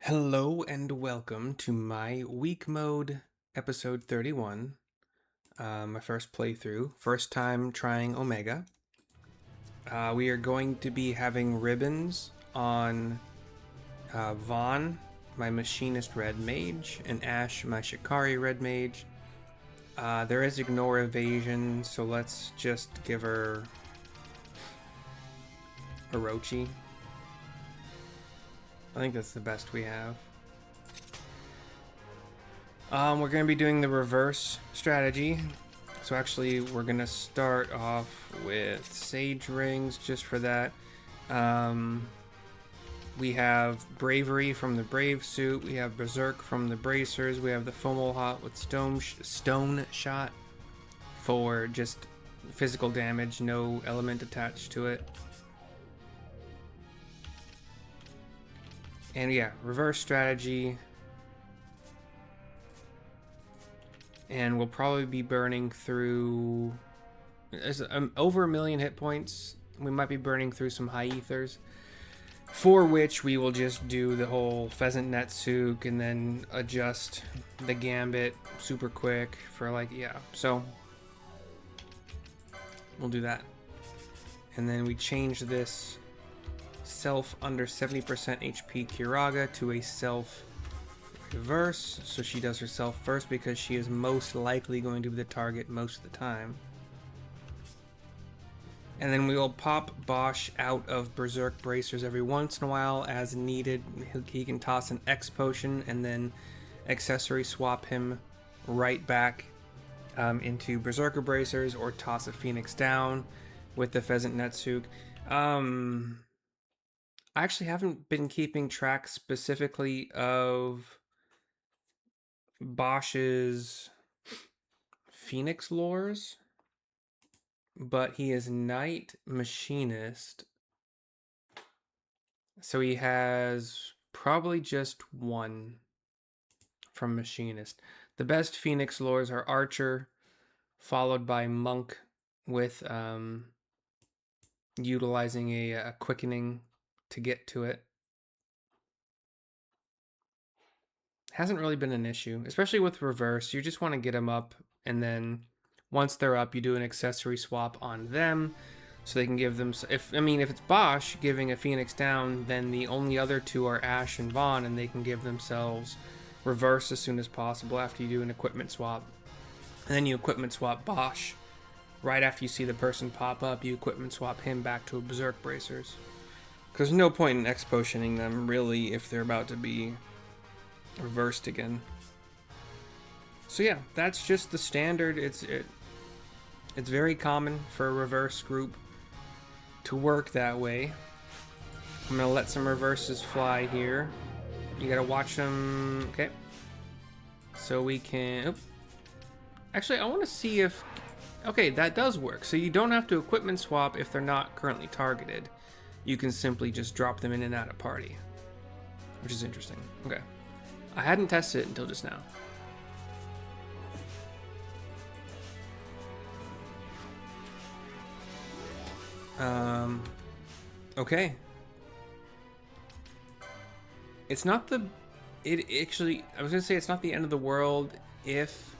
Hello and welcome to my week mode episode 31. My first playthrough, first time trying Omega. We are going to be having ribbons on Vaughn, my Machinist Red Mage, and Ash, my Shikari Red Mage. There is Ignore Evasion, so let's just give her Orochi. I think that's the best we have. We're going to be doing the reverse strategy. So actually, we're going to start off with Sage Rings just for that. We have Bravery from the Brave Suit. We have Berserk from the Bracers. We have the Fomal Hot with Stone Shot for just physical damage, no element attached to it. And yeah, reverse strategy. And we'll probably be burning through over 1 million hit points. We might be burning through some high ethers, for which we will just do the whole Pheasant Netsuke and then adjust the Gambit super quick for so we'll do that. And then we change this self under 70% HP Kiraga to a self reverse, so she does herself first because she is most likely going to be the target most of the time. And then we will pop Bosch out of Berserk Bracers every once in a while as needed. He can toss an X potion and then accessory swap him right back into Berserker Bracers, or toss a Phoenix down with the Pheasant Netsuke. I actually haven't been keeping track specifically of Bosch's Phoenix lores, but he is Knight Machinist, so he has probably just one from Machinist. The best Phoenix lores are Archer, followed by Monk with utilizing a quickening to get to it. Hasn't really been an issue, especially with reverse. You just want to get them up, and then once they're up, you do an accessory swap on them, so they can give them. If it's Bosch giving a Phoenix down, then the only other two are Ash and Vaughn, and they can give themselves reverse as soon as possible after you do an equipment swap. And then you equipment swap Bosch right after you see the person pop up. You equipment swap him back to a Berserk Bracers, because there's no point in X potioning them really if they're about to be reversed again. So yeah, that's just the standard. It's very common for a reverse group to work that way. I'm gonna let some reverses fly here. You gotta watch them. Okay, so we can actually, I want to see if okay, that does work. So you don't have to equipment swap if they're not currently targeted. You can simply just drop them in and out of party, which is interesting. Okay, I hadn't tested it until just now. Okay. It's not the... It actually... I was going to say it's not the end of the world if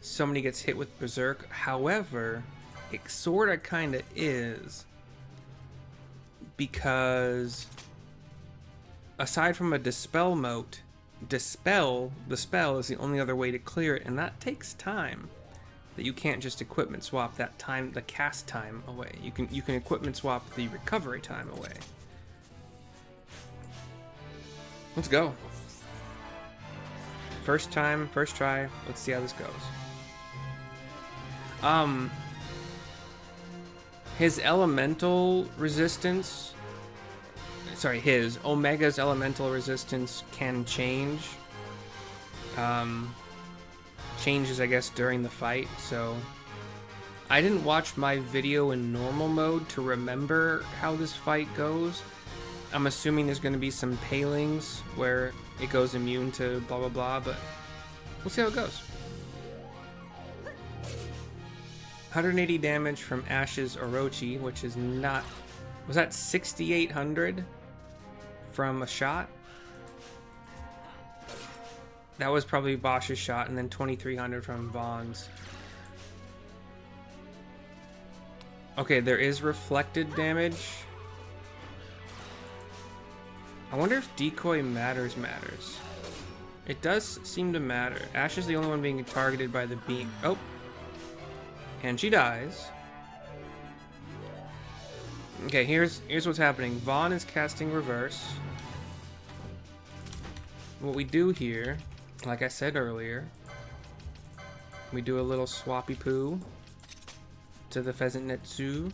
somebody gets hit with Berserk. However, it sort of kind of is. Because aside from a Dispel mote, the spell is the only other way to clear it, and that takes time. That you can't just equipment swap that time, the cast time away. You can equipment swap the recovery time away. Let's go. First time, first try. Let's see how this goes. His elemental resistance, sorry, his Omega's elemental resistance can change. Changes, I guess, during the fight, so I didn't watch my video in normal mode to remember how this fight goes. I'm assuming there's going to be some palings where it goes immune to blah blah blah, but we'll see how it goes. 180 damage from Ash's Orochi, which is not... Was that 6,800 from a shot? That was probably Bosch's shot, and then 2300 from Vaughn's. Okay, there is reflected damage. I wonder if decoy matters. It does seem to matter. Ash is the only one being targeted by the beam. Oh. And she dies. Okay, here's what's happening. Vaughn is casting reverse. What we do here, like I said earlier, we do a little swappy poo to the Pheasant Netsu.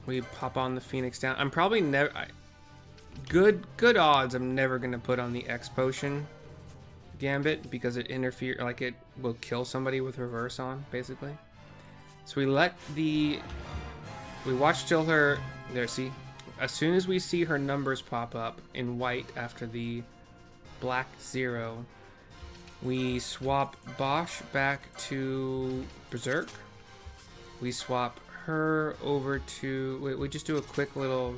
We pop on the Phoenix down. I'm probably never... Good odds I'm never going to put on the X potion Gambit because it interferes, like it will kill somebody with reverse on, basically. So we let the... We watch till her... There, see? As soon as we see her numbers pop up in white after the black 0, we swap Bosch back to Berserk. We swap her over to... We just do a quick little...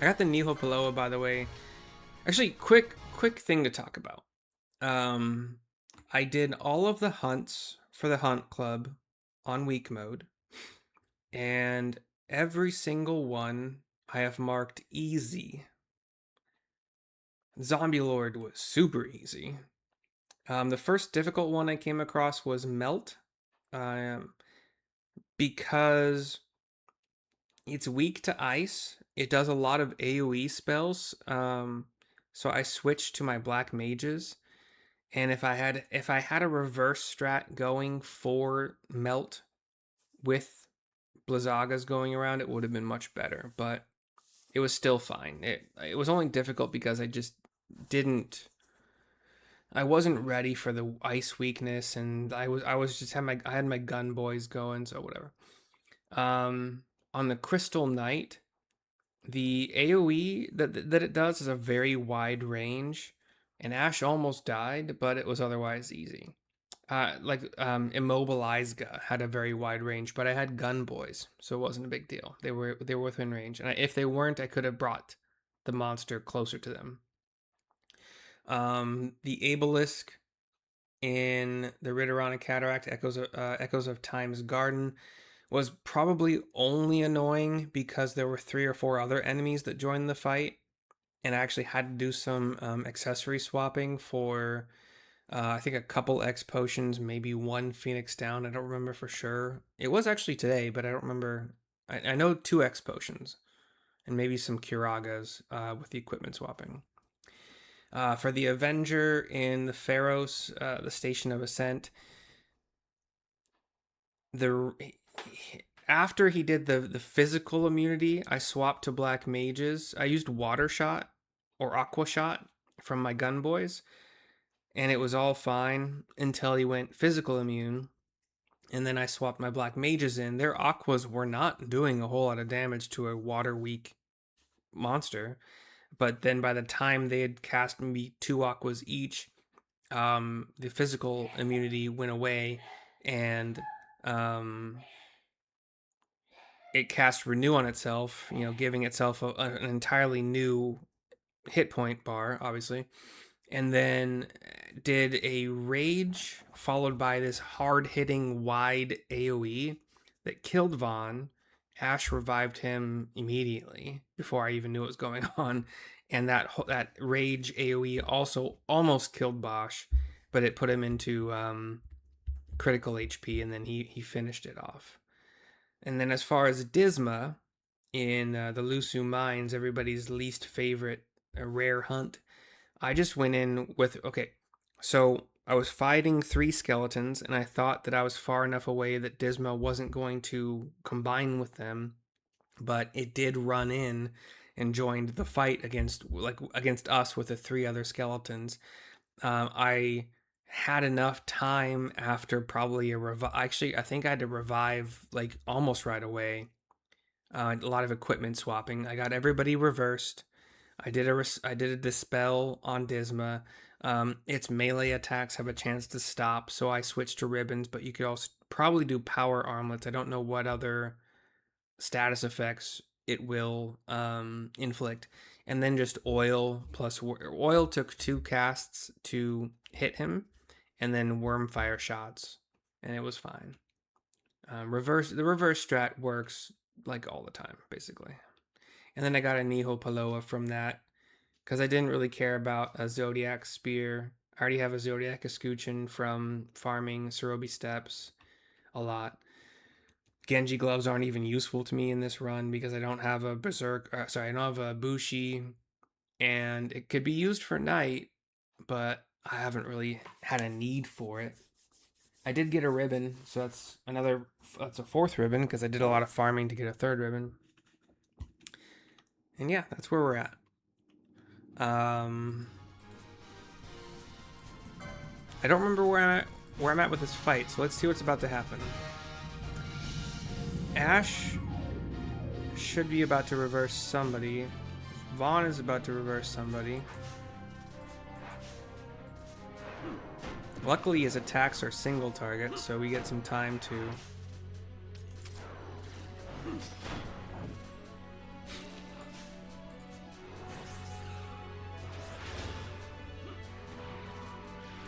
I got the Niho Paloa, by the way. Actually, quick thing to talk about. I did all of the hunts for the Hunt Club on weak mode. And every single one I have marked easy. Zombie Lord was super easy. The first difficult one I came across was Melt. Because it's weak to ice. It does a lot of AoE spells. So I switched to my black mages. And if I had a reverse strat going for Melt with Blizzagas going around, it would have been much better. But it was still fine. It was only difficult because I just didn't... I wasn't ready for the ice weakness, and I had my gun boys going, so whatever. On the Crystal Knight, the AoE that it does is a very wide range, and Ash almost died, but it was otherwise easy. Immobilizega had a very wide range, but I had gun boys, so it wasn't a big deal. They were within range, and if they weren't, I could have brought the monster closer to them. The Abelisk in the Ridorana Cataract, Echoes of Time's Garden, was probably only annoying because there were 3 or 4 other enemies that joined the fight, and I actually had to do some accessory swapping for I think a couple X potions, maybe 1 Phoenix down. I don't remember for sure. It was actually today, but I don't remember. I know 2 X potions and maybe some Kiragas with the equipment swapping. For the Avenger in the Pharos, the Station of Ascent, after he did the physical immunity, I swapped to Black Mages. I used Water Shot or Aqua Shot from my gun boys, and it was all fine until he went physical immune. And then I swapped my Black Mages in. Their Aquas were not doing a whole lot of damage to a water weak monster. But then by the time they had cast maybe 2 Aquas each, the physical immunity went away, and it cast Renew on itself, giving itself an entirely new hit point bar, obviously. And then did a Rage followed by this hard-hitting wide AoE that killed Vaughn. Ash revived him immediately before I even knew what was going on. And that Rage AoE also almost killed Bosch, but it put him into critical HP, and then he finished it off. And then as far as Disma in the Lusu Mines, everybody's least favorite rare hunt, I just went in with, okay, so I was fighting 3 skeletons, and I thought that I was far enough away that Disma wasn't going to combine with them, but it did run in and joined the fight against us with the 3 other skeletons. I had enough time after probably a revive. Actually, I think I had to revive like almost right away. A lot of equipment swapping. I got everybody reversed. I did a dispel on Disma. Its melee attacks have a chance to stop, so I switched to ribbons. But you could also probably do power armlets. I don't know what other status effects it will inflict. and then just oil plus oil took 2 casts to hit him, and then Wormfire shots, and it was fine. The reverse strat works like all the time, basically. And then I got a Niho Paloa from that because I didn't really care about a Zodiac Spear. I already have a Zodiac Escutcheon from farming Cerobi Steppes a lot. Genji gloves aren't even useful to me in this run because I don't have a Berserk. I don't have a Bushi, and it could be used for night, but I haven't really had a need for it. I did get a ribbon, so that's a 4th ribbon because I did a lot of farming to get a 3rd ribbon. And yeah, that's where we're at. I don't remember where I'm at with this fight, so let's see what's about to happen. Ashe should be about to reverse somebody. Vaughn is about to reverse somebody. Luckily, his attacks are single target, so we get some time to...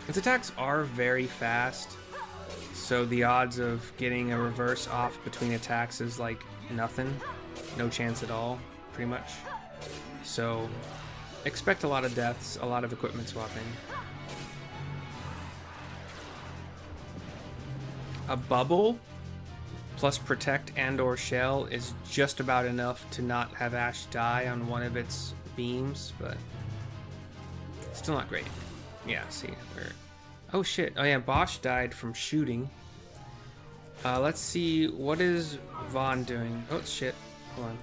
His attacks are very fast, so the odds of getting a reverse off between attacks is like nothing. No chance at all, pretty much. So, expect a lot of deaths, a lot of equipment swapping. A bubble plus protect and or shell is just about enough to not have Ashe die on one of its beams, but still not great. Yeah, see, oh shit, oh yeah, Bosch died from shooting. Let's see, what is Vaughn doing? Oh shit, hold on.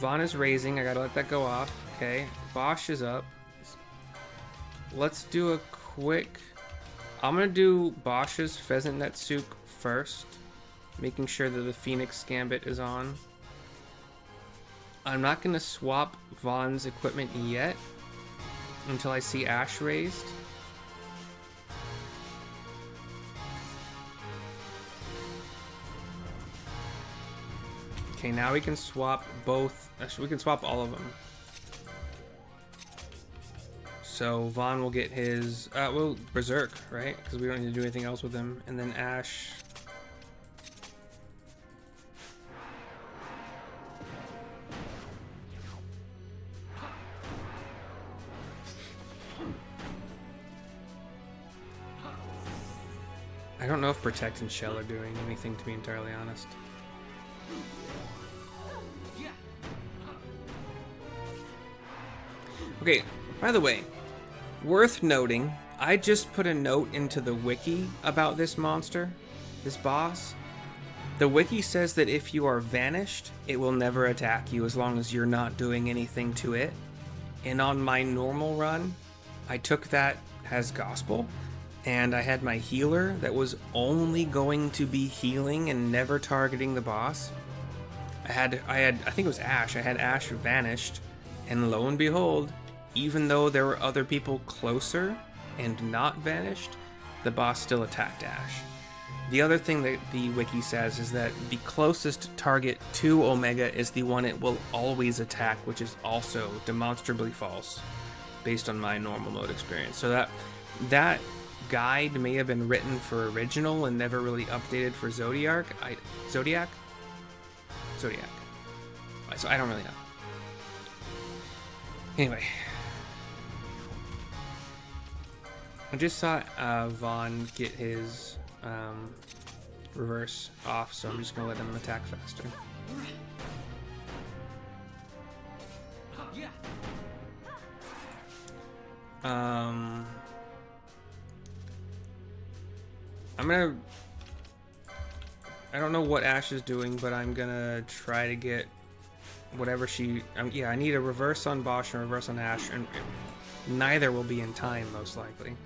Vaughn is raising, I gotta let that go off. Okay, Bosch is up. Let's do a quick... I'm gonna do Bosch's Pheasant Netsuke first, making sure that the Phoenix Gambit is on. I'm not gonna swap Vaughn's equipment yet until I see Ashe raised. Okay, now we can swap both. Actually, we can swap all of them. So Vaughn will get his, well, Berserk, right? Because we don't need to do anything else with him. And then Ashe. I don't know if Protect and Shell are doing anything, to be entirely honest. Okay, by the way, worth noting, I just put a note into the wiki about this monster, this boss. The wiki says that if you are vanished, it will never attack you as long as you're not doing anything to it. And on my normal run, I took that as gospel, and I had my healer that was only going to be healing and never targeting the boss. I think it was Ashe. I had Ashe vanished, and lo and behold, even though there were other people closer and not vanished, the boss still attacked Ashe. The other thing that the wiki says is that the closest target to Omega is the one it will always attack, which is also demonstrably false, based on my normal mode experience. So that guide may have been written for original and never really updated for Zodiac. Zodiac. So I don't really know. Anyway. I just saw Vaughn get his reverse off, so I'm just going to let him attack faster. I don't know what Ashe is doing, but I'm going to try to get whatever she... yeah, I need a reverse on Bosch and a reverse on Ashe, and neither will be in time, most likely.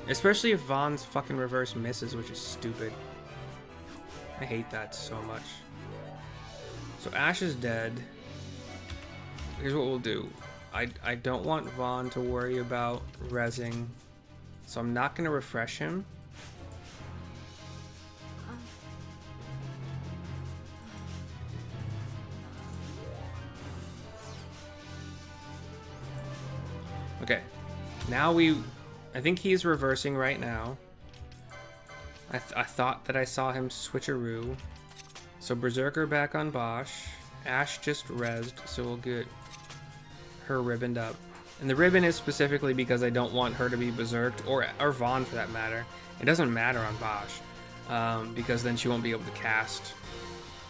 Especially if Vaughn's fucking reverse misses, which is stupid. I hate that so much. So Ashe is dead. Here's what we'll do. I don't want Vaughn to worry about rezzing, so I'm not going to refresh him. Okay. Now I think he's reversing right now. I thought that I saw him switcheroo. So Berserker back on Bosch. Ash just rezzed, so we'll get her ribboned up. And the ribbon is specifically because I don't want her to be berserked, or Vaughn for that matter. It doesn't matter on Bosch, because then she won't be able to cast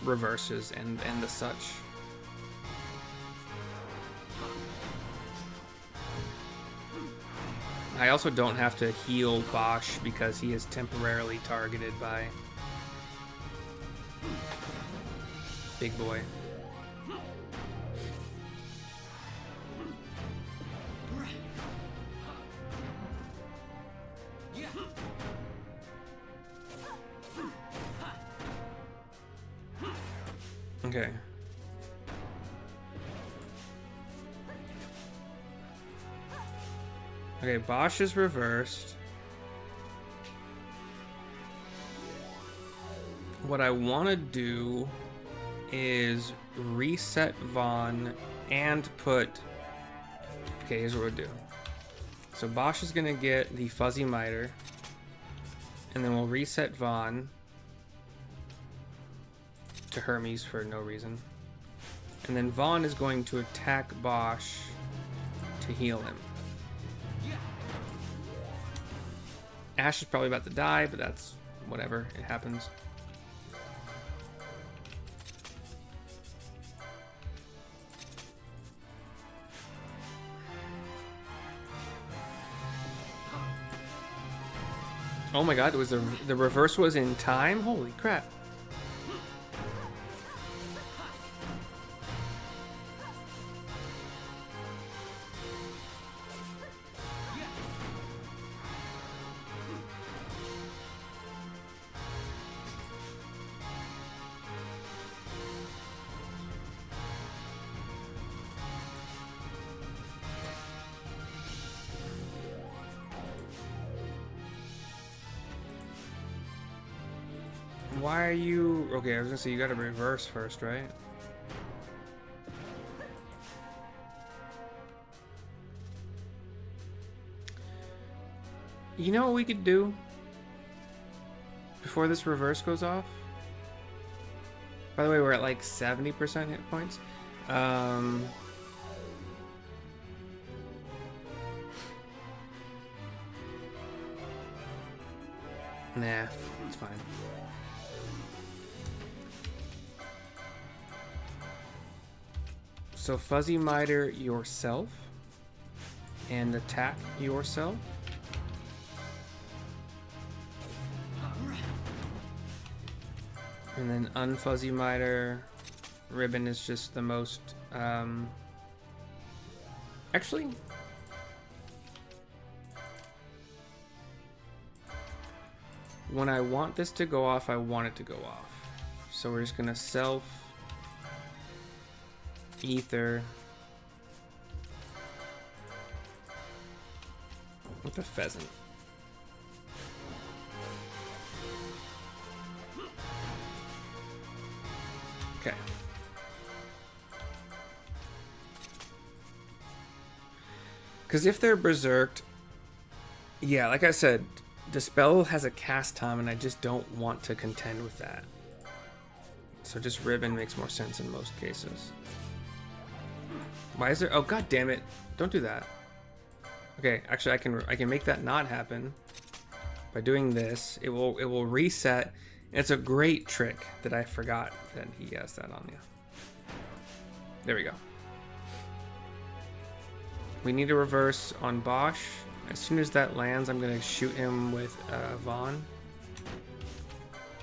reverses and the such. I also don't have to heal Bosch because he is temporarily targeted by Big Boy. Okay. Okay, Bosch is reversed. What I want to do is reset Vaughn and put... Okay, here's what we'll do. So Bosch is going to get the Fuzzy Miter. And then we'll reset Vaughn to Hermes for no reason. And then Vaughn is going to attack Bosch to heal him. Ash is probably about to die, but that's whatever. It happens. Oh my god, it was the reverse was in time? Holy crap. Why are you... Okay, I was gonna say you gotta reverse first, right? You know what we could do before this reverse goes off? By the way, we're at like 70% hit points. Nah, it's fine. So Fuzzy Miter yourself and attack yourself. And then unfuzzy Miter. Ribbon is just the most actually when I want this to go off, I want it to go off. So we're just gonna self ether with the pheasant. Okay. Because if they're berserked, yeah, like I said, Dispel has a cast time and I just don't want to contend with that. So just ribbon makes more sense in most cases. Why is there... Oh, god damn it. Don't do that. Okay, actually I can make that not happen by doing this. It will reset. And it's a great trick that I forgot that he has that on you. There we go. We need a reverse on Bosch. As soon as that lands, I'm going to shoot him with Vaughn.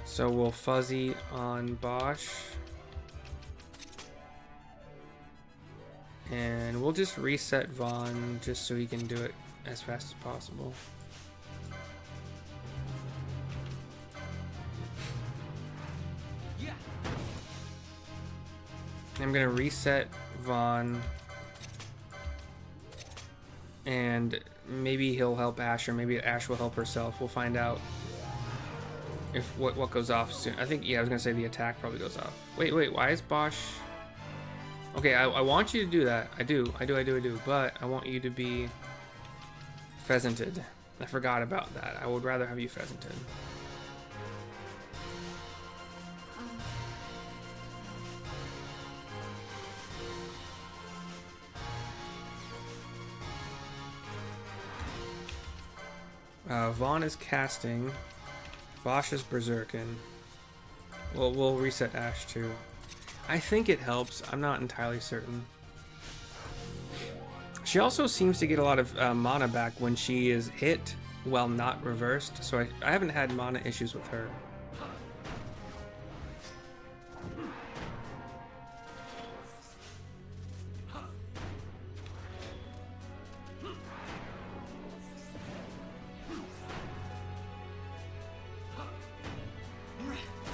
So we'll fuzzy on Bosch. And we'll just reset Vaughn just so he can do it as fast as possible. I'm going to reset Vaughn. And maybe he'll help Ash, or maybe Ash will help herself. We'll find out if what goes off soon. I think, yeah, I was gonna say the attack probably goes off. Wait, why is Bosch... Okay, I want you to do that. I do, but I want you to be Pheasanted. I forgot about that. I would rather have you pheasanted. Vaughn is casting. Bosch is berserking. Well, we'll reset Ash too. I think it helps. I'm not entirely certain. She also seems to get a lot of mana back when she is hit while not reversed, so I haven't had mana issues with her.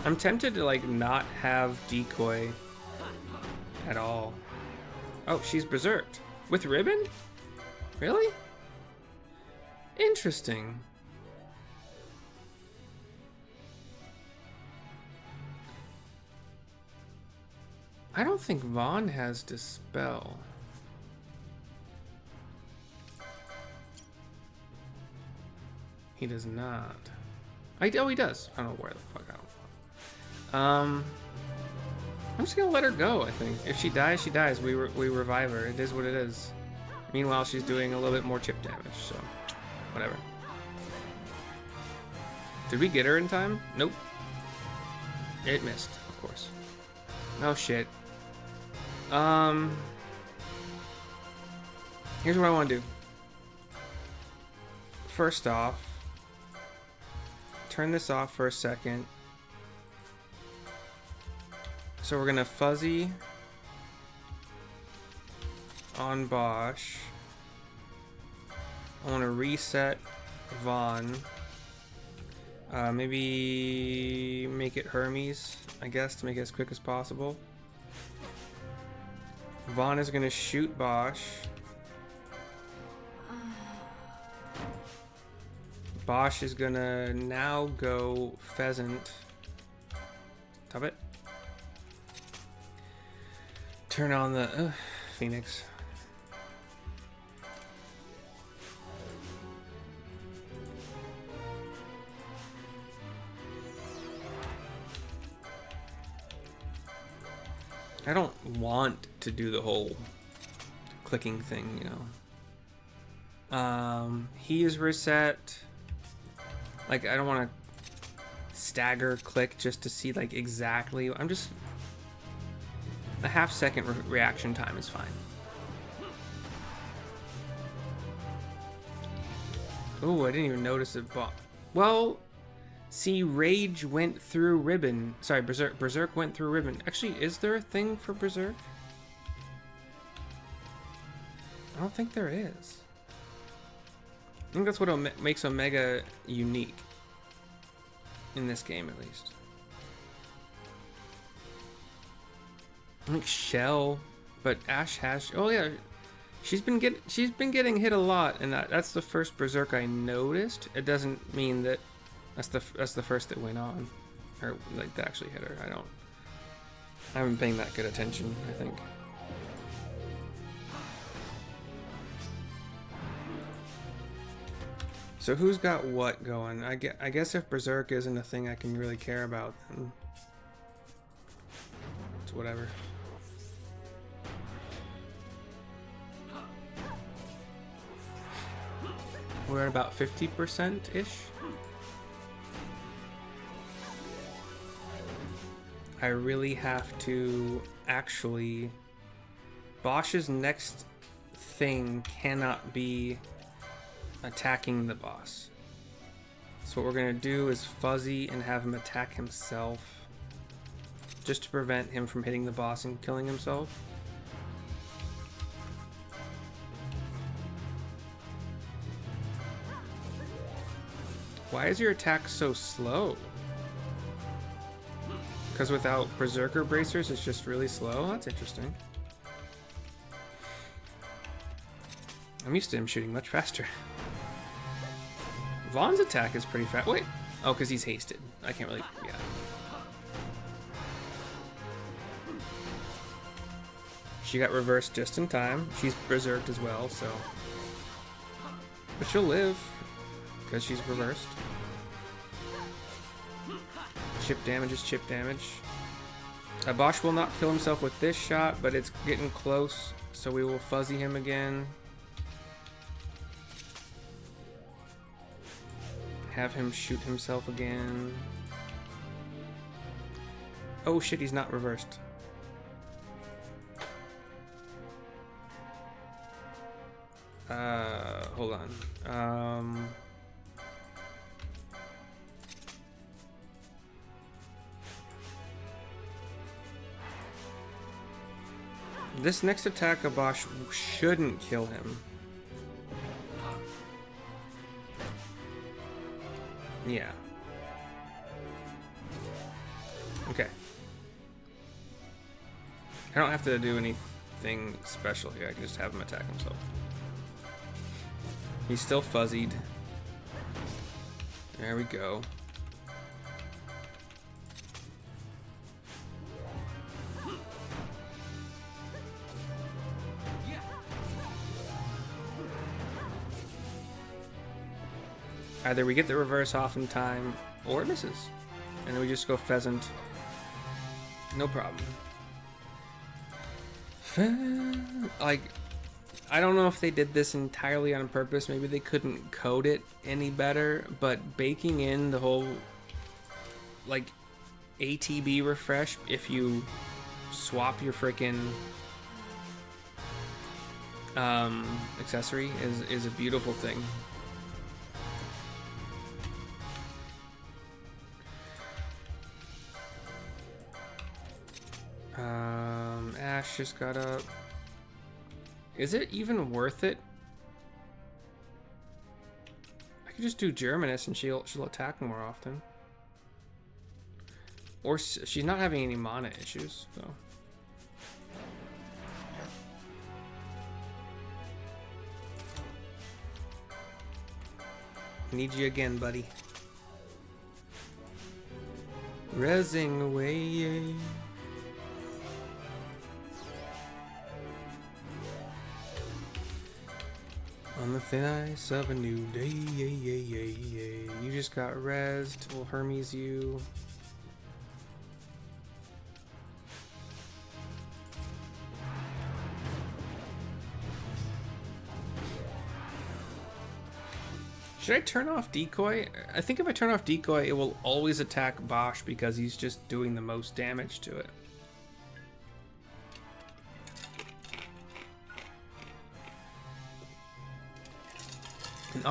I'm tempted to like not have decoy at all. Oh, she's berserked. With ribbon? Really? Interesting. I don't think Vaughn has Dispel. He does not. Oh, he does. I don't know where the fuck I don't. I'm just gonna let her go, I think. If she dies, she dies. We revive her. It is what it is. Meanwhile, she's doing a little bit more chip damage, so whatever. Did we get her in time? Nope. It missed, of course. Oh shit. Here's what I want to do. First off, turn this off for a second. So we're gonna fuzzy on Bosch. I want to reset Vaughn. Maybe make it Hermes, I guess, to make it as quick as possible. Vaughn is gonna shoot Bosch. Bosch is gonna now go Pheasant. Top it. Turn on the Phoenix. I don't want to do the whole clicking thing, you know. He is reset. Like, I don't want to stagger click just to see like exactly. I'm just a half-second reaction time is fine. Oh, I didn't even notice it. Well, see, Rage went through Ribbon. Sorry, Berserk went through Ribbon. Actually, is there a thing for Berserk? I don't think there is. I think that's what makes Omega unique. In this game, at least. I think Shell, but Ash has. Oh yeah, she's been getting hit a lot, and that's the first Berserk I noticed. It doesn't mean that that's the first that went on, or like that actually hit her. I haven't been paying that good attention, I think. So who's got what going? I guess if Berserk isn't a thing I can really care about, then it's whatever. We're at about 50%-ish. I really have to actually... Bosch's next thing cannot be attacking the boss. So what we're going to do is fuzzy and have him attack himself. Just to prevent him from hitting the boss and killing himself. Why is your attack so slow? Because without Berserker Bracers, it's just really slow? That's interesting. I'm used to him shooting much faster. Vaughn's attack is pretty fast. Wait. Oh, because he's hasted. I can't really... Yeah. She got reversed just in time. She's berserked as well, so... But she'll live, because she's reversed. Chip damage is chip damage. Bosch will not kill himself with this shot, but it's getting close, so we will fuzzy him again. Have him shoot himself again. Oh shit, he's not reversed. Hold on. This next attack of Bosch shouldn't kill him. Yeah. Okay. I don't have to do anything special here. I can just have him attack himself. He's still fuzzied. There we go. Either we get the reverse off in time, or it misses. And then we just go pheasant. No problem. Like, I don't know if they did this entirely on purpose. Maybe they couldn't code it any better. But baking in the whole, like, ATB refresh, if you swap your freaking accessory, is a beautiful thing. Ash just got up. Is it even worth it? I could just do Germanus and she'll attack more often. Or she's not having any mana issues, so. Need you again, buddy. Rezzing away. On the thin ice of a new day, you just got rezzed. We'll Hermes you. Should I turn off decoy? I think if I turn off decoy, it will always attack Bosch because he's just doing the most damage to it. And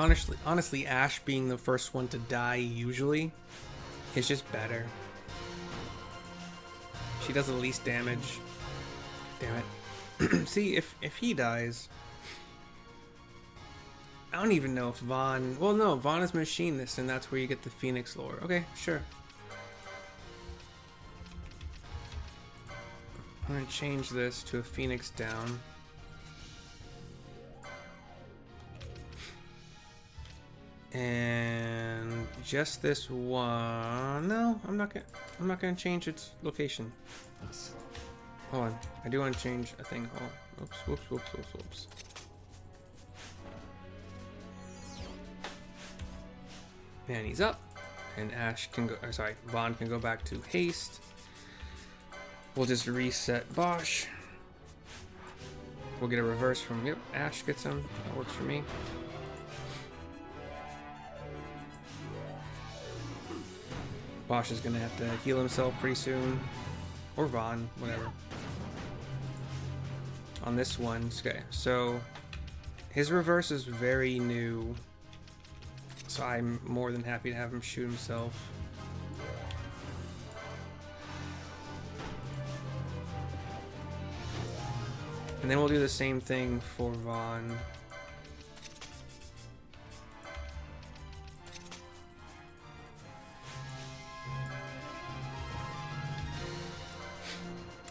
honestly, Ash being the first one to die usually is just better. She does the least damage. Damn it. See, if he dies, I don't even know if Vaughn... Well, no, Vaughn is machinist, and that's where you get the Phoenix lore. Okay, sure. I'm gonna change this to a Phoenix down. And just this one. No, I'm not gonna change its location. Hold on, I do want to change a thing. Oh, whoops. And he's up, and Ash can go. Or sorry, Vaughn can go back to haste. We'll just reset Bosch. We'll get a reverse from. Yep, Ash gets him. That works for me. Bosch is gonna have to heal himself pretty soon, or Vaughn, whatever. On this one, okay. So his reverse is very new, so I'm more than happy to have him shoot himself. And then we'll do the same thing for Vaughn.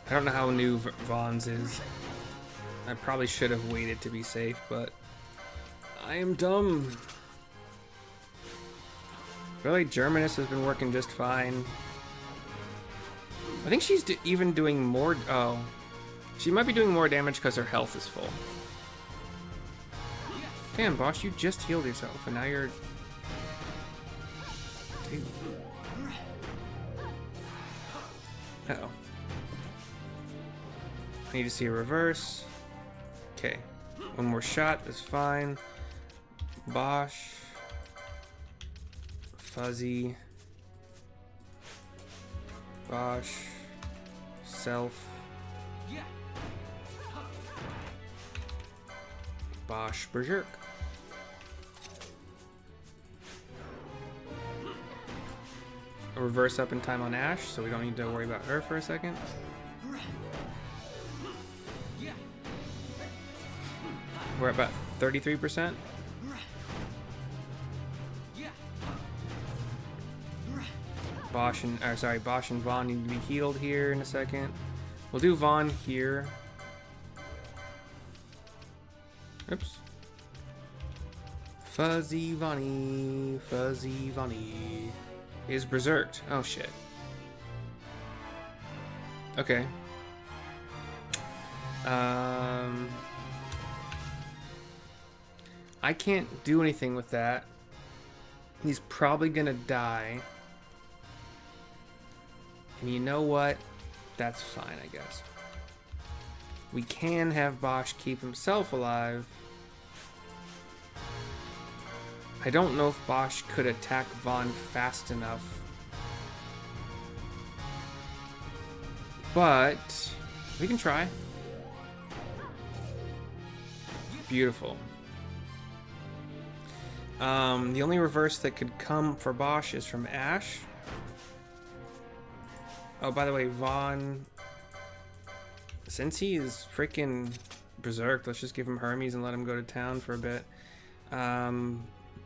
I don't know how new Vaughn's is. I probably should have waited to be safe, but I am dumb. Really, Germanus has been working just fine. I think she's even doing more... Oh. She might be doing more damage because her health is full. Damn, Bosch, you just healed yourself, and now you're... Dude. Uh-oh. I need to see a reverse. Okay. One more shot is fine. Bosch. Fuzzy. Bosch. Self. Bosch Berserk. A reverse up in time on Ash, so we don't need to worry about her for a second. We're at about 33%. Bosch and Vaughn need to be healed here in a second. We'll do Vaughn here. Oops. Fuzzy Vonnie is berserked. Oh shit. Okay. I can't do anything with that. He's probably gonna die. And you know what? That's fine, I guess. We can have Bosch keep himself alive. I don't know if Bosch could attack Vaughn fast enough. But we can try. Beautiful. The only reverse that could come for Bosch is from Ash. Oh, by the way, Vaughn, since he is freaking berserked, let's just give him Hermes and let him go to town for a bit.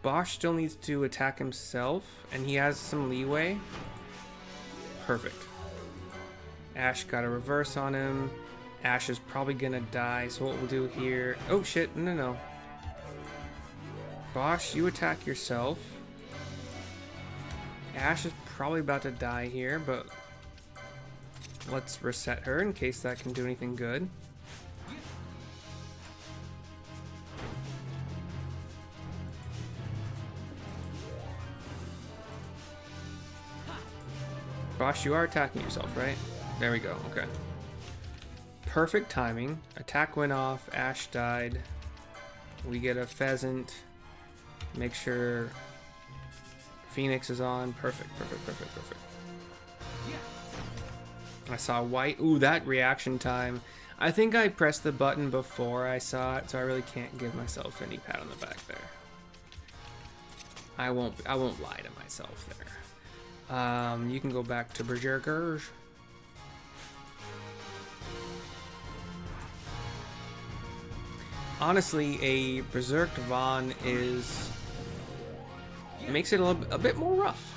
Bosch still needs to attack himself, and he has some leeway. Perfect. Ash got a reverse on him. Ash is probably gonna die, so what we'll do here... Oh shit, no. Bosch, you attack yourself. Ash is probably about to die here, but let's reset her in case that can do anything good. Bosch, you are attacking yourself, right? There we go, okay. Perfect timing. Attack went off, Ash died. We get a pheasant. Make sure Phoenix is on. Perfect. I saw white. Ooh, that reaction time. I think I pressed the button before I saw it, so I really can't give myself any pat on the back there. I won't lie to myself there. You can go back to Berserkers. Honestly, a Berserked Vaughn makes it a bit more rough.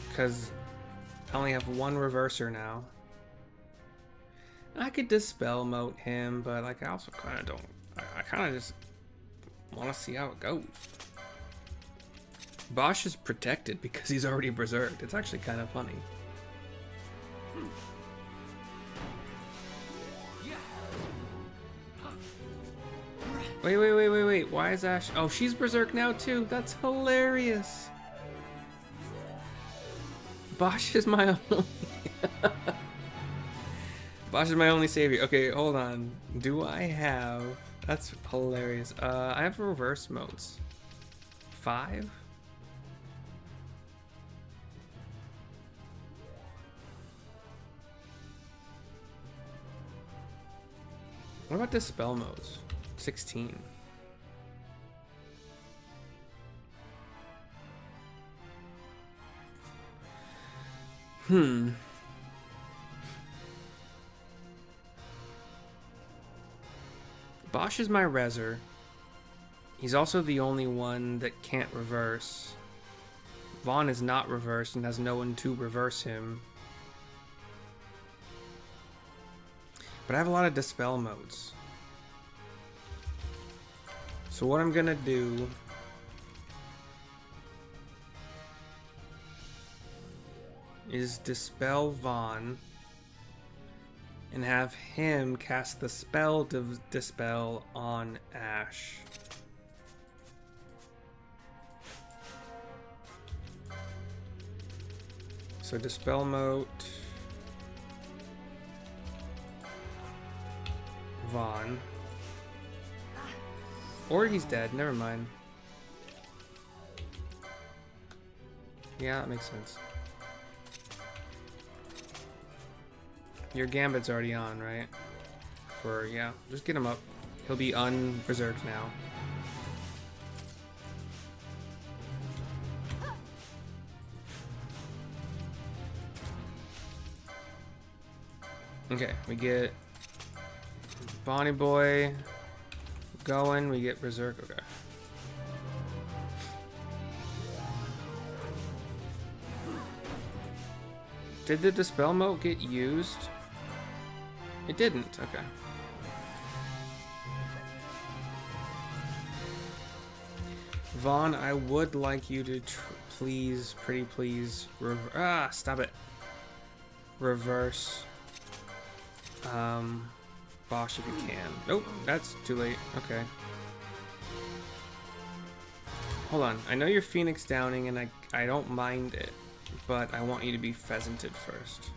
Because I only have one reverser now. I could dispel mote him, but like I also kind of don't. I kind of just want to see how it goes. Bosch is protected because he's already berserked. It's actually kind of funny. Wait. Why is Ash... Oh, she's berserk now too. That's hilarious. Bosch is my only... Bosch is my only savior. Okay, hold on. Do I have... That's hilarious. I have reverse modes. 5? What about dispel modes? 16. Bosch is my reser. He's also the only one that can't reverse. Vaughn is not reversed and has no one to reverse him. But I have a lot of dispel modes. So what I'm gonna do is dispel Vaughn and have him cast the spell to dispel on Ash. So dispel mote Vaughn. Or he's dead, never mind. Yeah, that makes sense. Your Gambit's already on, right? Yeah, just get him up. He'll be un-berserked now. Okay, we get Bonnie Boy going, we get Berserk, okay. Did the Dispel Mote get used? It didn't, okay. Vaughn, I would like you to please, pretty please, stop it. Reverse Bosch if you can. Nope, that's too late. Okay. Hold on. I know you're Phoenix Downing and I don't mind it, but I want you to be Pheasanted first.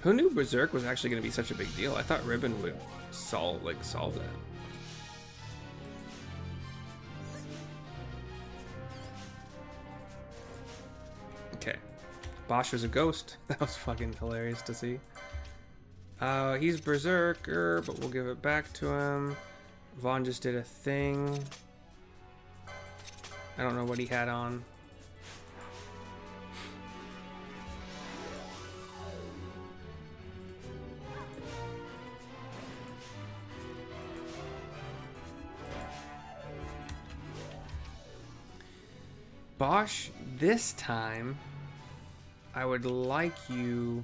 Who knew Berserk was actually going to be such a big deal? I thought Ribbon would solve that. Okay. Bosch was a ghost. That was fucking hilarious to see. He's Berserker, but we'll give it back to him. Vaughn just did a thing. I don't know what he had on. Bosch, this time, I would like you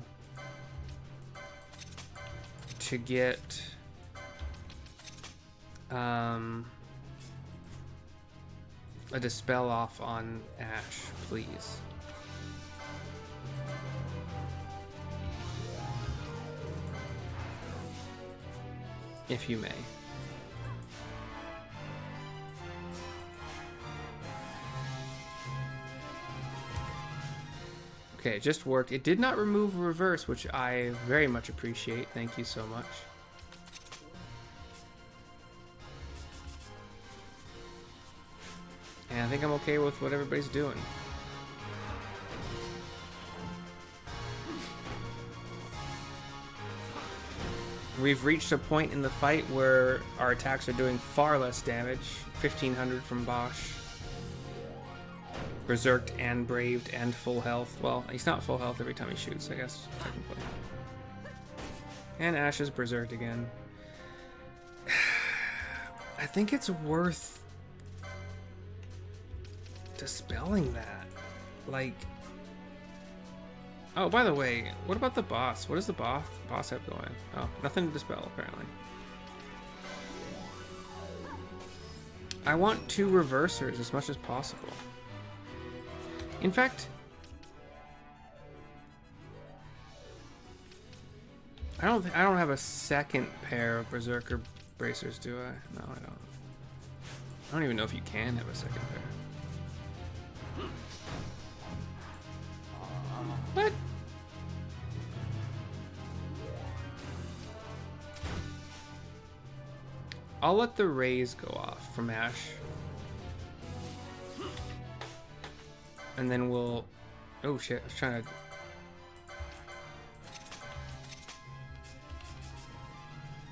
to get a Dispel off on Ash, please. If you may. Okay, it just worked. It did not remove reverse, which I very much appreciate. Thank you so much. And I think I'm okay with what everybody's doing. We've reached a point in the fight where our attacks are doing far less damage. 1500 from Bosch. Berserked and Braved and full health. Well, he's not full health every time he shoots, I guess, technically. And Ash is Berserked again. I think it's worth dispelling that. Like... Oh, by the way, what about the boss? What does the boss have going? Oh, nothing to dispel, apparently. I want 2 reversers as much as possible. In fact, I don't have a second pair of Berserker bracers, do I? No, I don't. I don't even know if you can have a second pair. What? I'll let the rays go off from Ash. And then we'll... Oh shit, I was trying to...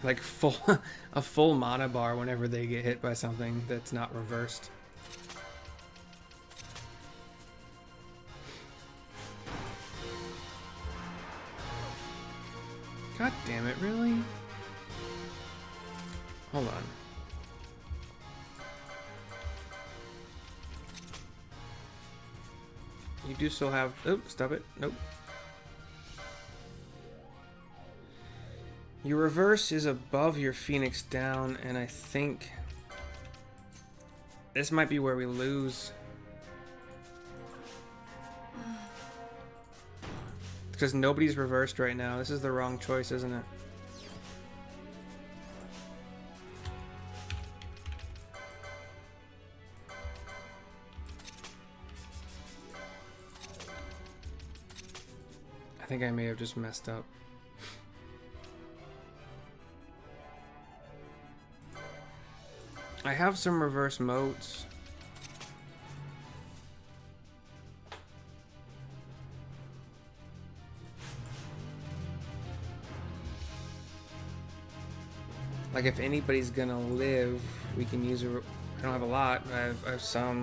Like a full mana bar whenever they get hit by something that's not reversed. God damn it, really? Hold on. You do still have... Oh, stop it. Nope. Your reverse is above your Phoenix down, and I think this might be where we lose. Because nobody's reversed right now. This is the wrong choice, isn't it? I think I may have just messed up. I have some reverse modes. Like if anybody's gonna live, we can use a... I don't have a lot, but I have some.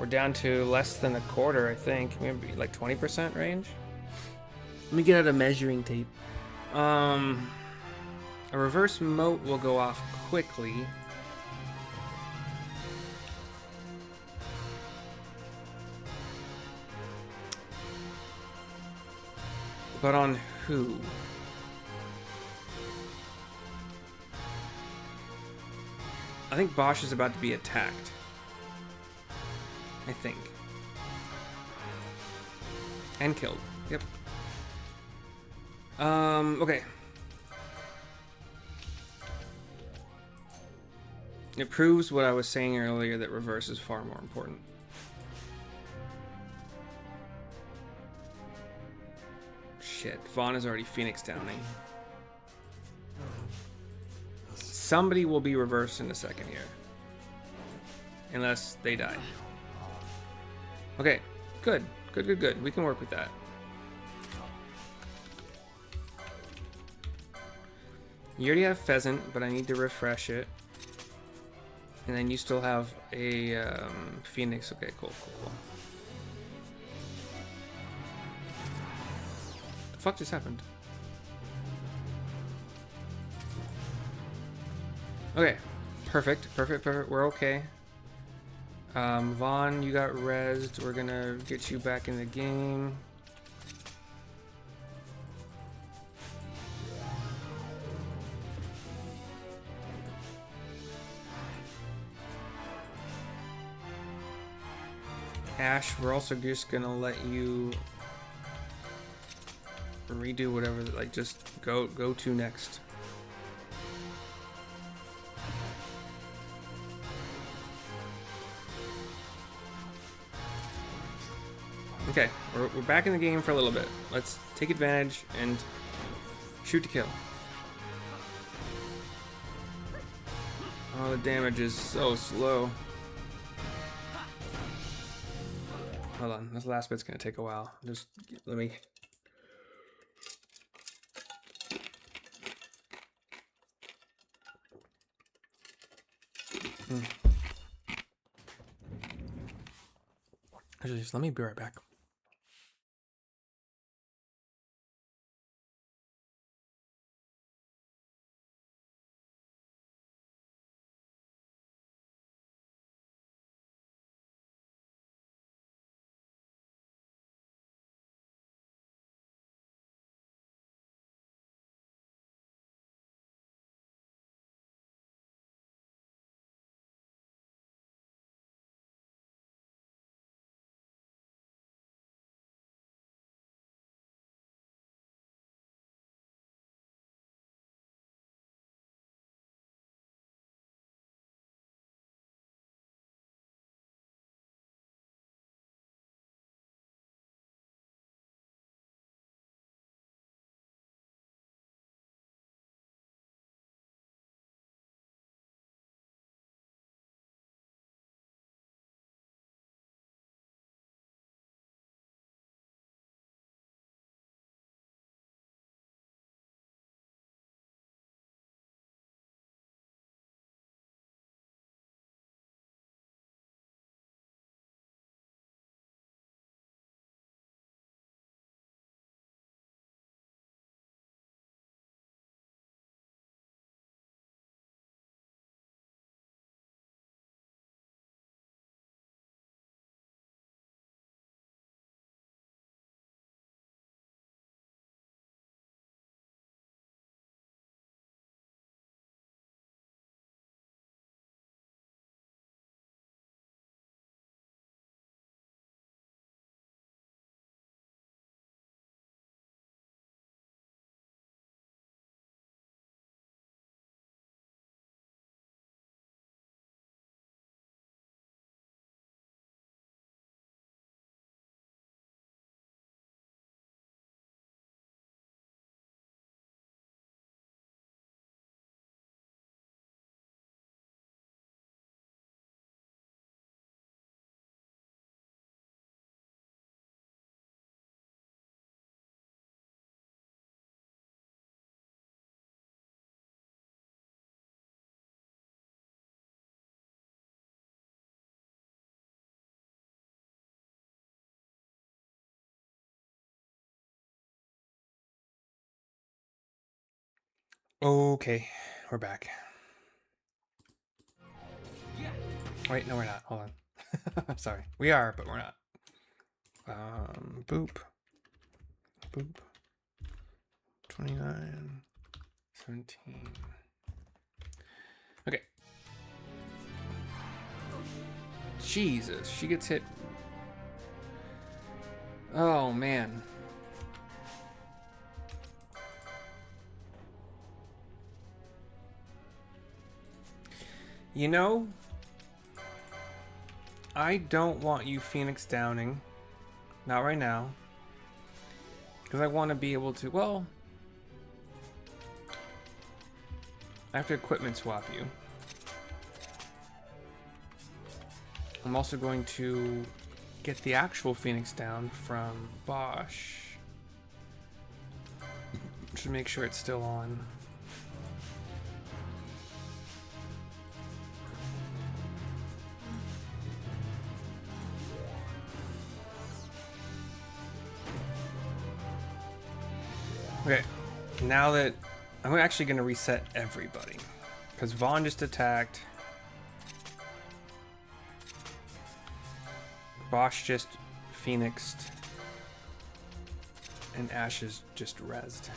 We're down to less than a quarter, I think. Maybe like 20% range. Let me get out a measuring tape. A reverse moat will go off quickly. But on who? I think Bosch is about to be attacked. I think. And killed. Yep. Okay. It proves what I was saying earlier, that reverse is far more important. Shit, Vaughn is already Phoenix Downing. Somebody will be reversed in a second here. Unless they die. Okay, good. Good, good, good. We can work with that. You already have Pheasant, but I need to refresh it. And then you still have a Phoenix. Okay, cool, cool, cool. The fuck just happened? Okay, perfect, perfect, perfect. We're okay. Vaughn, you got rezzed. We're gonna get you back in the game. Ash, we're also just gonna let you redo whatever, like just go to next. Okay, we're back in the game for a little bit. Let's take advantage and shoot to kill. Oh, the damage is so slow. Hold on, this last bit's gonna take a while. Just let me... Just let me be right back. Okay, we're back. Wait, no, we're not. Hold on. Sorry. We are, but we're not. Boop. Boop. 29. 17. Okay. Jesus, she gets hit. Oh, man. You know, I don't want you Phoenix downing. Not right now. Because I want to be able to, well, I have to equipment swap you. I'm also going to get the actual Phoenix down from Bosch. Should make sure it's still on. Okay, now that I'm actually going to reset everybody because Vaughn just attacked. Bosch just Phoenixed. And Ash is just rezzed.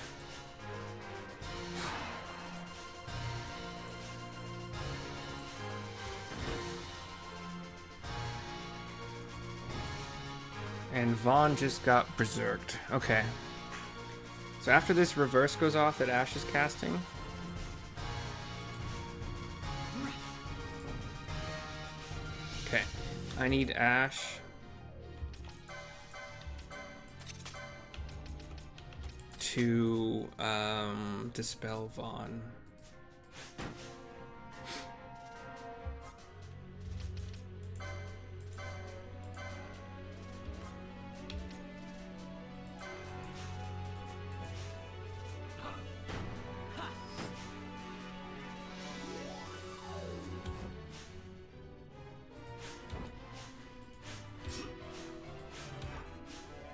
And Vaughn just got berserked. Okay. So after this reverse goes off that Ash is casting. Okay. I need Ash to dispel Vaughn.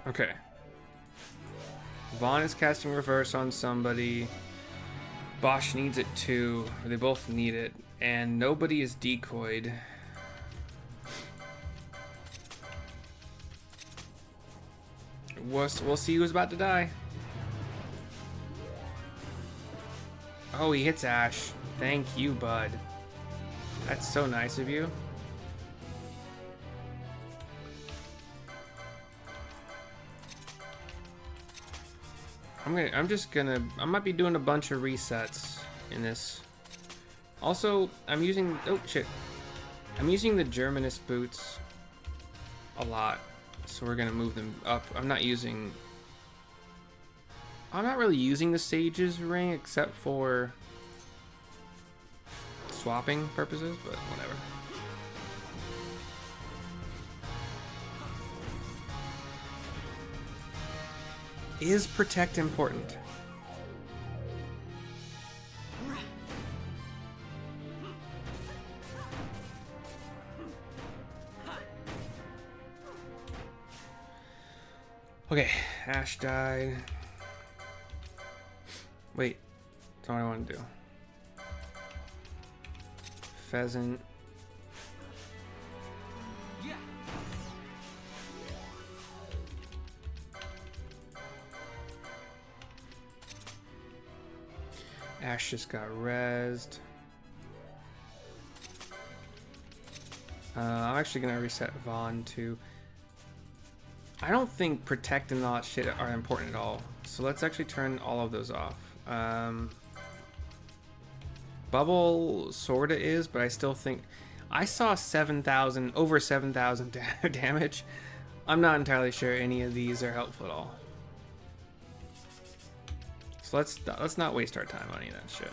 Okay. Vaughn is casting reverse on somebody. Bosch needs it too. They both need it. And nobody is decoyed. We'll see who's about to die. Oh, he hits Ash. Thank you, bud. That's so nice of you. I might be doing a bunch of resets in this. Also, I'm using, oh shit. I'm using the Germanist boots a lot. So we're gonna move them up. I'm not really using the Sage's ring except for swapping purposes, but whatever. Is protect important? Okay, Ash died. Wait, that's what I want to do. Pheasant. Ash just got rezzed. I'm actually gonna reset Vaughn too. I don't think protect and all that shit are important at all. So let's actually turn all of those off. Bubble sorta is, but I still think I saw 7,000, over 7,000 damage. I'm not entirely sure any of these are helpful at all. So let's not waste our time on any of that shit.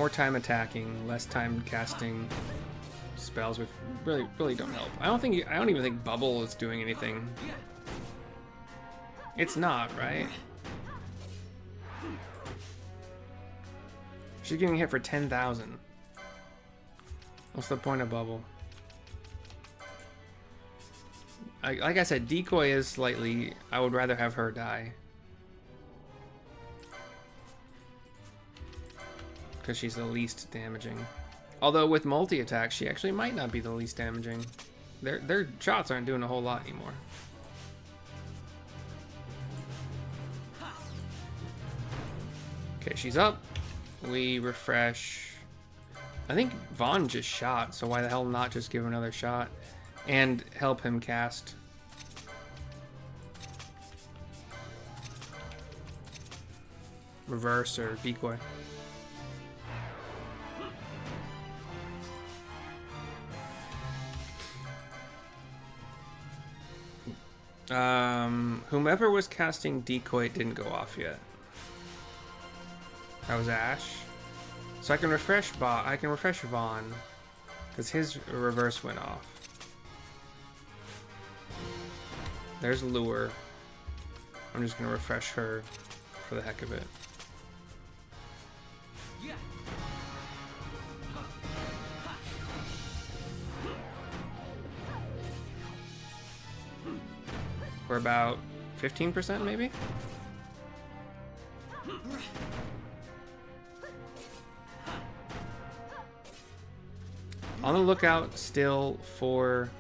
more time attacking, less time casting spells, which really don't help. I don't even think Bubble is doing anything. It's not, right? She's getting hit for 10,000. What's the point of Bubble? Like I said, Decoy is slightly... I would rather have her die. Because she's the least damaging. Although with multi-attack, she actually might not be the least damaging. Their shots aren't doing a whole lot anymore. Okay, she's up. We refresh. I think Vaughn just shot, so why the hell not just give him another shot? And help him cast. Reverse or decoy. Whomever was casting decoy didn't go off yet. That was Ash. So I can refresh Vaughn because his reverse went off. There's Lure. I'm just gonna refresh her for the heck of it. We're about 15% maybe? On the lookout still for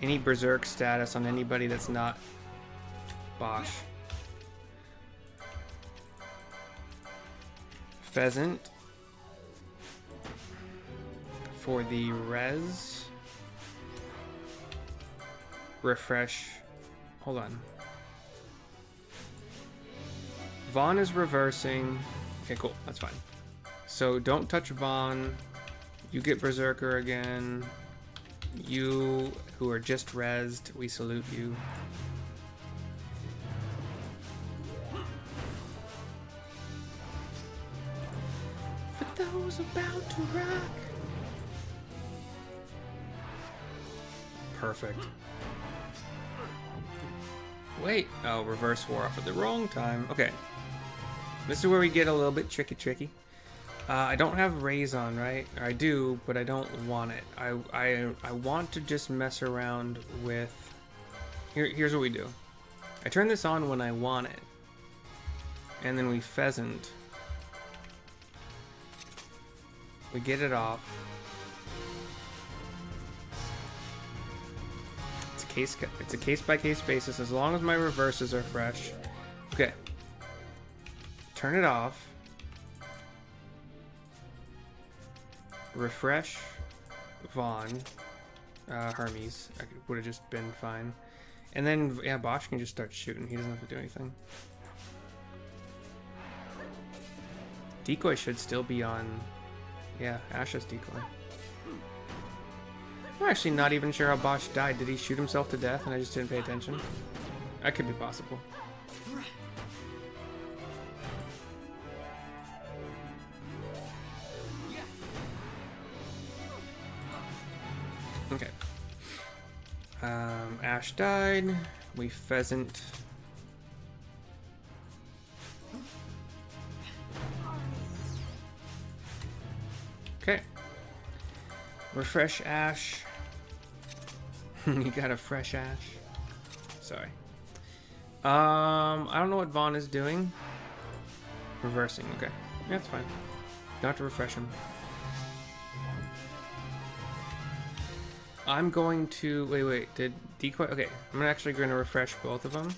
any Berserk status on anybody that's not Bosch. Pheasant for the res. Refresh. Hold on. Vaughn is reversing. Okay, cool. That's fine. So don't touch Vaughn. You get Berserker again. You who are just rezzed, we salute you. For those about to rock. Perfect. Wait. Oh, reverse wore off at the wrong time. Okay. This is where we get a little bit tricky. I don't have Raise on, right? Or I do, but I don't want it. I want to just mess around with... Here's what we do. I turn this on when I want it. And then we Pheasant. We get it off. It's a case-by-case basis as long as my reverses are fresh. Okay. Turn it off. Refresh Vaughn. Hermes. Would have just been fine. And then, yeah, Bosch can just start shooting. He doesn't have to do anything. Decoy should still be on... Yeah, Ash's decoy. I'm actually not even sure how Bosch died. Did he shoot himself to death and I just didn't pay attention? That could be possible. Okay. Ash died. We Pheasant. Okay. Refresh Ash. You got a fresh Ash. Sorry. I don't know what Vaughn is doing. Reversing. Okay. Yeah, that's fine. Don't have to refresh him. I'm going to... Wait. Did decoy... Okay. I'm actually going to refresh both of them.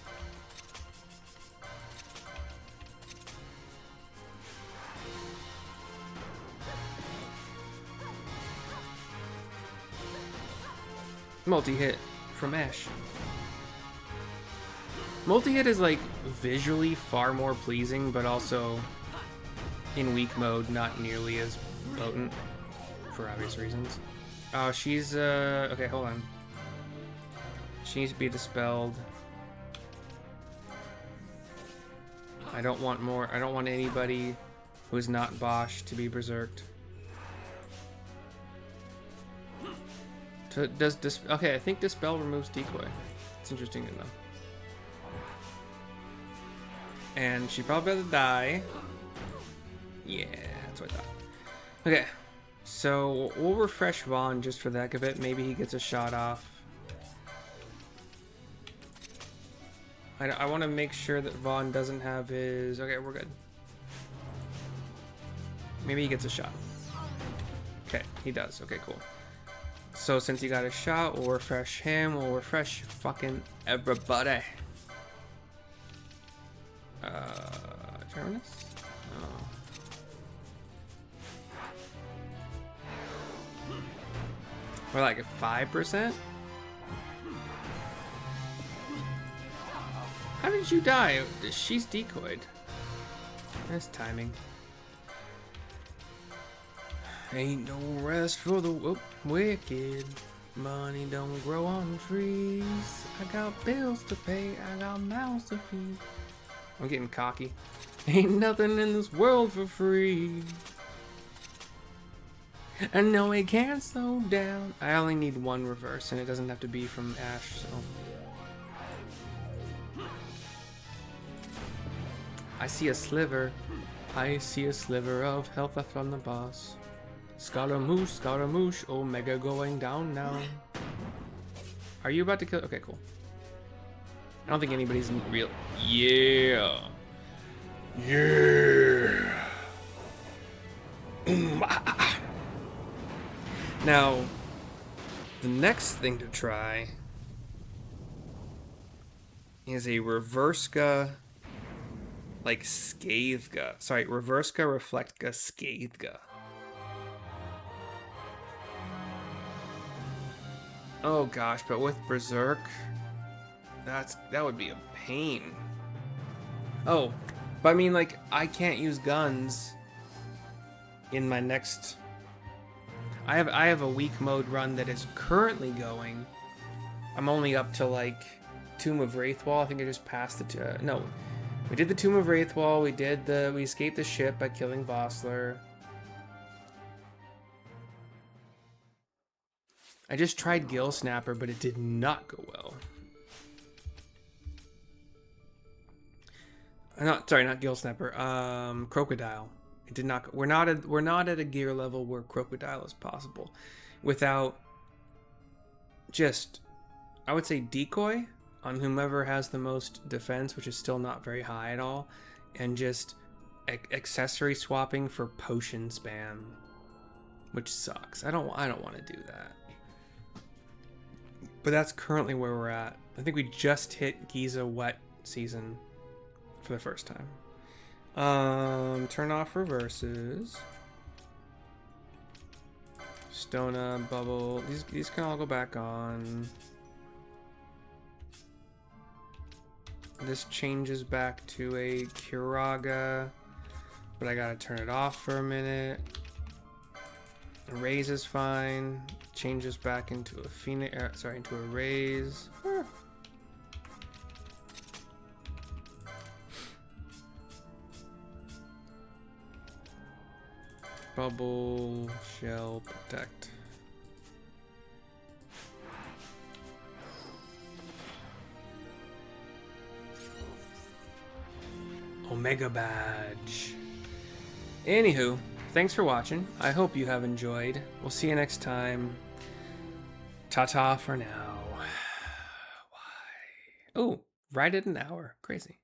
Multi-hit from Ash. Multi-hit is like visually far more pleasing, but also in weak mode not nearly as potent for obvious reasons. Oh, she's okay, hold on. She needs to be dispelled. I don't want more. I don't want anybody who is not Bosch, to be berserked. Okay, I think Dispel removes Decoy. It's interesting to know. And she probably had to die. Yeah, that's what I thought. Okay, so we'll refresh Vaughn just for the heck of it. Maybe he gets a shot off. I want to make sure that Vaughn doesn't have his... Okay, we're good. Maybe he gets a shot. Okay, he does. Okay, cool. So since he got a shot, we'll refresh him. We'll refresh fucking everybody. Terminus? Oh. We're like at 5%? How did you die? She's decoyed. Nice timing. Ain't no rest for the wicked. Money don't grow on trees. I got bills to pay. I got mouths to feed. I'm getting cocky. Ain't nothing in this world for free. I know it can't slow down. I only need one reverse, and it doesn't have to be from Ash, so... I see a sliver. I see a sliver of health left on the boss. Scaramouche, Omega going down now. Are you about to kill? Okay, cool. I don't think anybody's in real. Yeah. Yeah. Now, the next thing to try is a Reverska, like Scathega. Sorry, Reverska, Reflectka, Scathega. Oh gosh, but with Berserk, that would be a pain. Oh, but I mean, like, I can't use guns in my next... I have a weak mode run that is currently going. I'm only up to, like, Tomb of Wraithwall. I think I just passed the... no, we did the Tomb of Wraithwall. We escaped the ship by killing Vossler. I just tried Gill Snapper, but it did not go well. Sorry, not Gill Snapper. Crocodile. It did not. We're not at a gear level where Crocodile is possible, without just, I would say, decoy on whomever has the most defense, which is still not very high at all, and just accessory swapping for potion spam, which sucks. I don't want to do that. But that's currently where we're at. I think we just hit Giza wet season for the first time. Turn off reverses. Stona, Bubble. These can all go back on. This changes back to a Kiraga, but I gotta turn it off for a minute. Raise is fine. Changes back into a Phoenix, into a Raise. Bubble, Shell, Protect. Omega Badge. Anywho, thanks for watching. I hope you have enjoyed. We'll see you next time. Ta-ta for now. Why? Oh, right at an hour. Crazy.